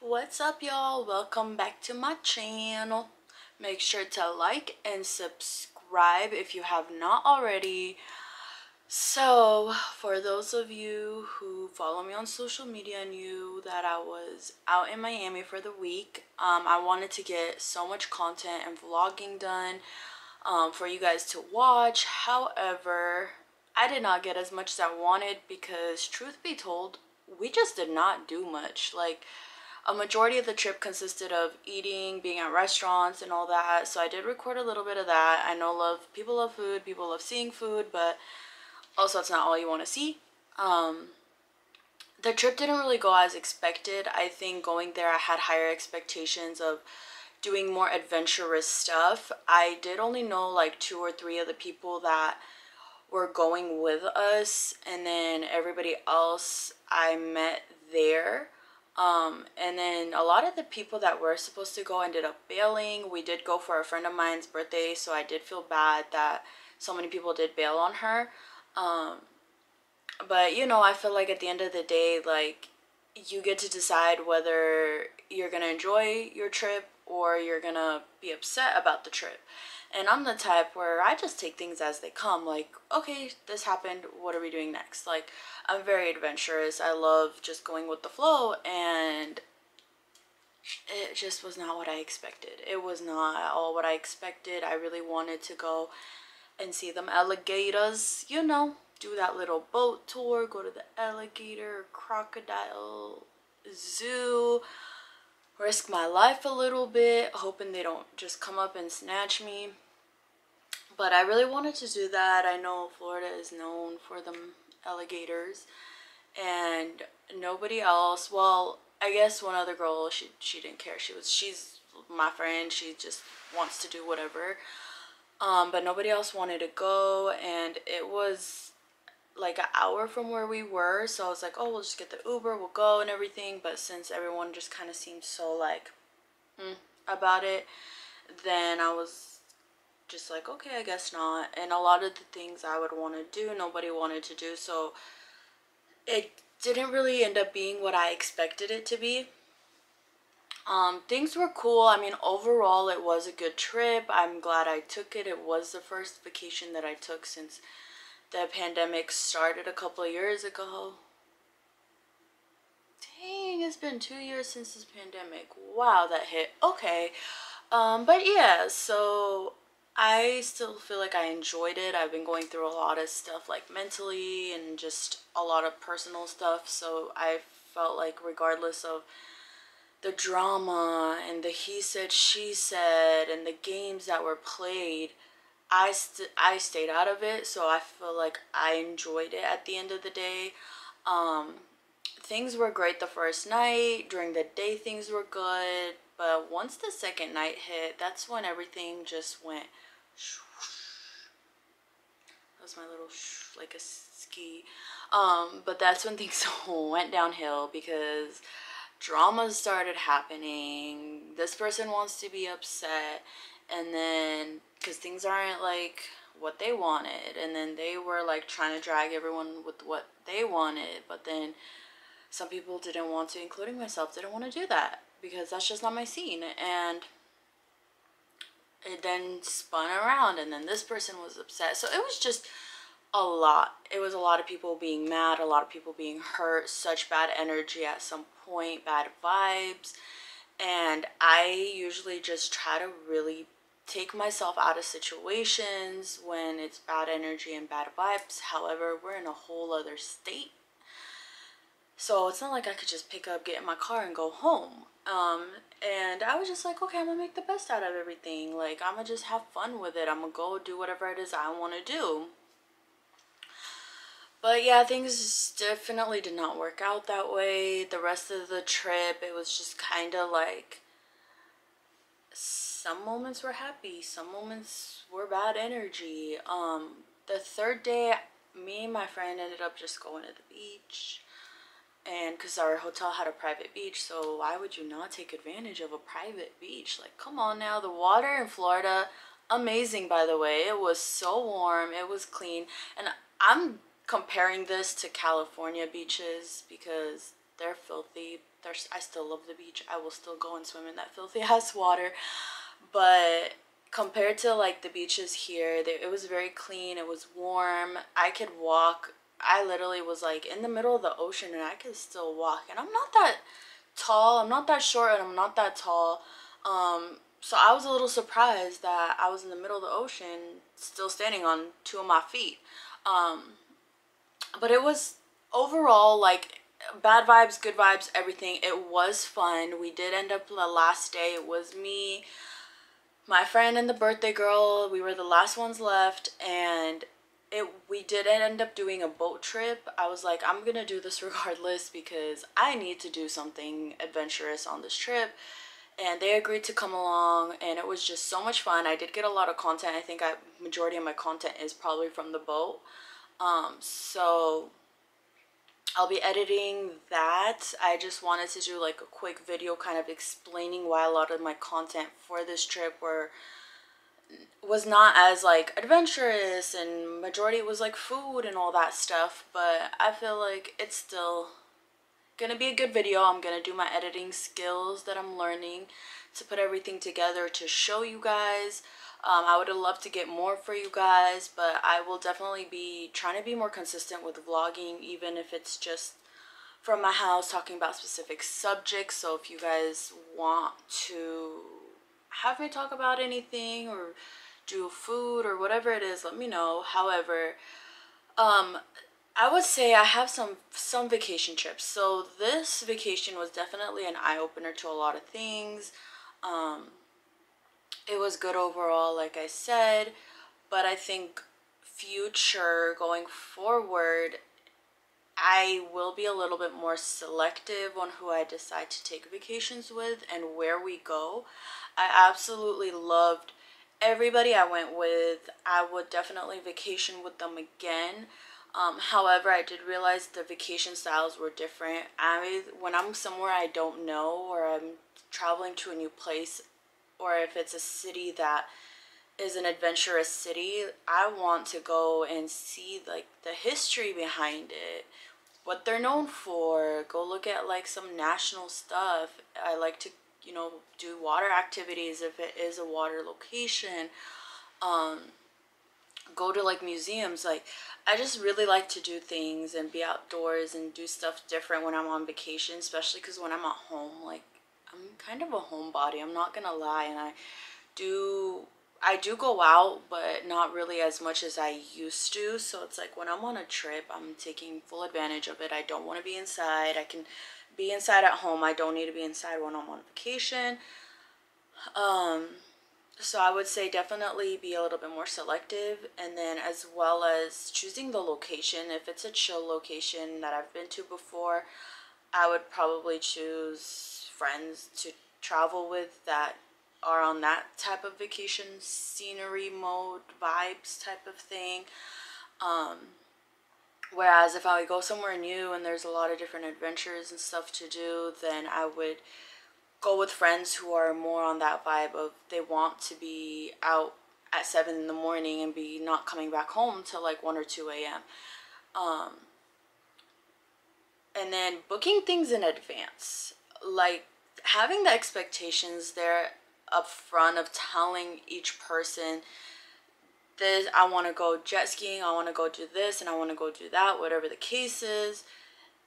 What's up, y'all? Welcome back to my channel. Make sure to like and subscribe if you have not already. So, for those of you who follow me on social media knew that I was out in Miami for the week, I wanted to get so much content and vlogging done for you guys to watch. However, I did not get as much as I wanted because, truth be told, we just did not do much. Like, a majority of the trip consisted of eating, being at restaurants and all that. So I did record a little bit of that. I know people love food, people love seeing food, but also it's not all you want to see. The trip didn't really go as expected. I think going there I had higher expectations of doing more adventurous stuff. I did only know like 2 or 3 of the people that were going with us, and then everybody else I met there. And then a lot of the people that were supposed to go ended up bailing. We did go for a friend of mine's birthday, so I did feel bad that so many people did bail on her. But you know, I feel like at the end of the day, like, you get to decide whether you're gonna enjoy your trip or you're gonna be upset about the trip. And I'm the type where I just take things as they come. Like, okay, this happened, what are we doing next? Like, I'm very adventurous. I love just going with the flow, and it just was not what I expected. It was not at all what I expected. I really wanted to go and see them alligators, you know, do that little boat tour, go to the alligator crocodile zoo, risk my life a little bit, hoping they don't just come up and snatch me. But I really wanted to do that. I know Florida is known for them alligators, and nobody else, well, I guess one other girl, she didn't care. She's my friend. She just wants to do whatever. But nobody else wanted to go, and it was like an hour from where we were, so I was like, oh, we'll just get the Uber, we'll go and everything. But since everyone just kind of seemed so like about it, then I was just like, okay, I guess not. And a lot of the things I would want to do, nobody wanted to do, so it didn't really end up being what I expected it to be. Things were cool. I mean, overall, it was a good trip. I'm glad I took it. It was the first vacation that I took since the pandemic started a couple of years ago. Dang, it's been 2 years since this pandemic. Wow, that hit. Okay. But yeah, so I still feel like I enjoyed it. I've been going through a lot of stuff, like mentally and just a lot of personal stuff. So I felt like regardless of the drama and the he said, she said, and the games that were played, I stayed out of it. So I feel like I enjoyed it at the end of the day. Things were great the first night. During the day, things were good. But once the second night hit, that's when everything just went. That was my little like a ski. But that's when things went downhill because dramas started happening. This person wants to be upset, and then because things aren't like what they wanted, and then they were like trying to drag everyone with what they wanted, but then some people didn't want to, including myself, didn't want to do that because that's just not my scene. And it then spun around, and then this person was upset, so it was just a lot. It was a lot of people being mad, a lot of people being hurt, such bad energy at some point, bad vibes. And I usually just try to really take myself out of situations when it's bad energy and bad vibes. However, we're in a whole other state, so it's not like I could just pick up, get in my car, and go home. And I was just like, okay, I'm gonna make the best out of everything. Like, I'm gonna just have fun with it. I'm gonna go do whatever it is I want to do. But yeah, things definitely did not work out that way. The rest of the trip, it was just kind of like some moments were happy, some moments were bad energy. The third day, me and my friend ended up just going to the beach. And because our hotel had a private beach, so why would you not take advantage of a private beach? Like, come on now. The water in Florida, amazing, by the way. It was so warm, it was clean. And I'm comparing this to California beaches because they're filthy. I still love the beach. I will still go and swim in that filthy ass water. But compared to like the beaches here, it was very clean. It was warm. I could walk. I literally was like in the middle of the ocean and I could still walk. And I'm not that tall. I'm not that short and I'm not that tall. So I was a little surprised that I was in the middle of the ocean still standing on two of my feet. But it was overall like bad vibes, good vibes, everything. It was fun. We did end up the last day. It was me, my friend, and the birthday girl. We were the last ones left, and we did end up doing a boat trip. I was like, I'm gonna do this regardless because I need to do something adventurous on this trip. And they agreed to come along, and it was just so much fun. I did get a lot of content. I think majority of my content is probably from the boat. So I'll be editing that. I just wanted to do like a quick video kind of explaining why a lot of my content for this trip was not as like adventurous, and majority was like food and all that stuff. But I feel like it's still gonna be a good video. I'm gonna do my editing skills that I'm learning to put everything together to show you guys. I would have loved to get more for you guys, but I will definitely be trying to be more consistent with vlogging, even if it's just from my house talking about specific subjects. So if you guys want to have me talk about anything or do food or whatever it is, let me know. However, I would say I have some vacation trips. So this vacation was definitely an eye-opener to a lot of things. It was good overall, like I said, but I think future going forward, I will be a little bit more selective on who I decide to take vacations with and where we go. I absolutely loved everybody I went with. I would definitely vacation with them again. However, I did realize the vacation styles were different. When I'm somewhere I don't know, or I'm traveling to a new place, or if it's a city that is an adventurous city, I want to go and see like the history behind it, what they're known for, go look at like some national stuff. I like to, do water activities if it is a water location. Go to like museums. Like, I just really like to do things and be outdoors and do stuff different when I'm on vacation, especially because when I'm at home, like, I'm kind of a homebody, I'm not gonna lie. And I do go out, but not really as much as I used to. So it's like when I'm on a trip, I'm taking full advantage of it. I don't want to be inside. I can be inside at home. I don't need to be inside when I'm on vacation. So I would say definitely be a little bit more selective, and then as well as choosing the location. If it's a chill location that I've been to before, I would probably choose friends to travel with that are on that type of vacation scenery mode, vibes type of thing. Whereas if I would go somewhere new and there's a lot of different adventures and stuff to do, then I would go with friends who are more on that vibe of they want to be out at 7 in the morning and be not coming back home till like 1 or 2 a.m. And then booking things in advance, like having the expectations there up front of telling each person this, I want to go jet skiing, I want to go do this, and I want to go do that, whatever the case is.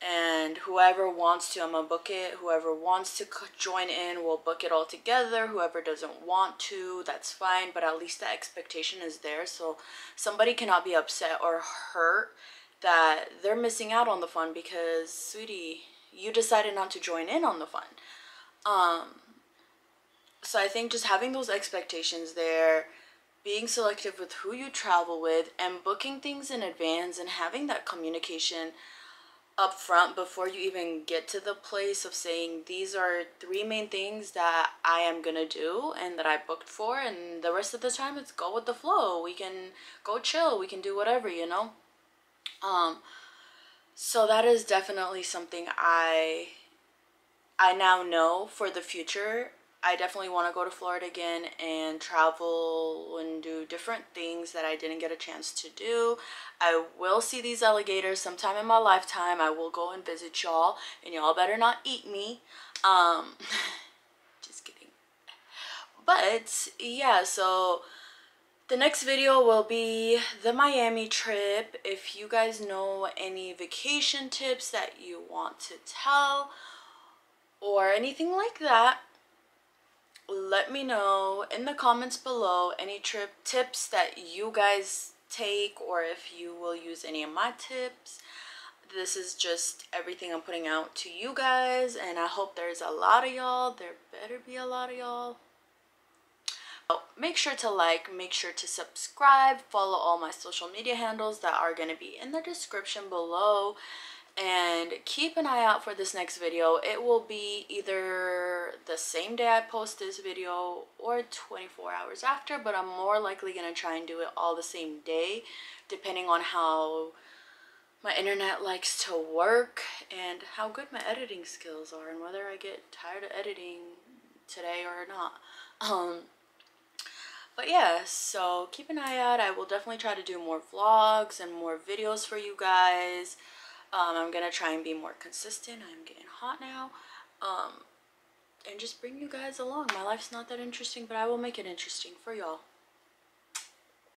And whoever wants to, I'm gonna book it. Whoever wants to join in, we'll book it all together. Whoever doesn't want to, that's fine, but at least the expectation is there, so somebody cannot be upset or hurt that they're missing out on the fun because, sweetie, you decided not to join in on the fun. So I think just having those expectations there, being selective with who you travel with, and booking things in advance, and having that communication up front before you even get to the place of saying these are 3 main things that I am gonna do and that I booked for, and the rest of the time it's go with the flow. We can go chill, we can do whatever, so that is definitely something I now know for the future. I definitely want to go to Florida again and travel and do different things that I didn't get a chance to do. I will see these alligators sometime in my lifetime. I will go and visit y'all, and y'all better not eat me. Just kidding. But yeah, so the next video will be the Miami trip. If you guys know any vacation tips that you want to tell or anything like that, let me know in the comments below any trip tips that you guys take, or if you will use any of my tips. This is just everything I'm putting out to you guys, and I hope there's a lot of y'all. There better be a lot of y'all. So make sure to like, make sure to subscribe, follow all my social media handles that are going to be in the description below, and keep an eye out for this next video. It will be either the same day I post this video or 24 hours after, but I'm more likely going to try and do it all the same day, depending on how my internet likes to work and how good my editing skills are, and whether I get tired of editing today or not. But yeah, so keep an eye out. I will definitely try to do more vlogs and more videos for you guys. I'm gonna try and be more consistent. I'm getting hot now. And just bring you guys along. My life's not that interesting, but I will make it interesting for y'all.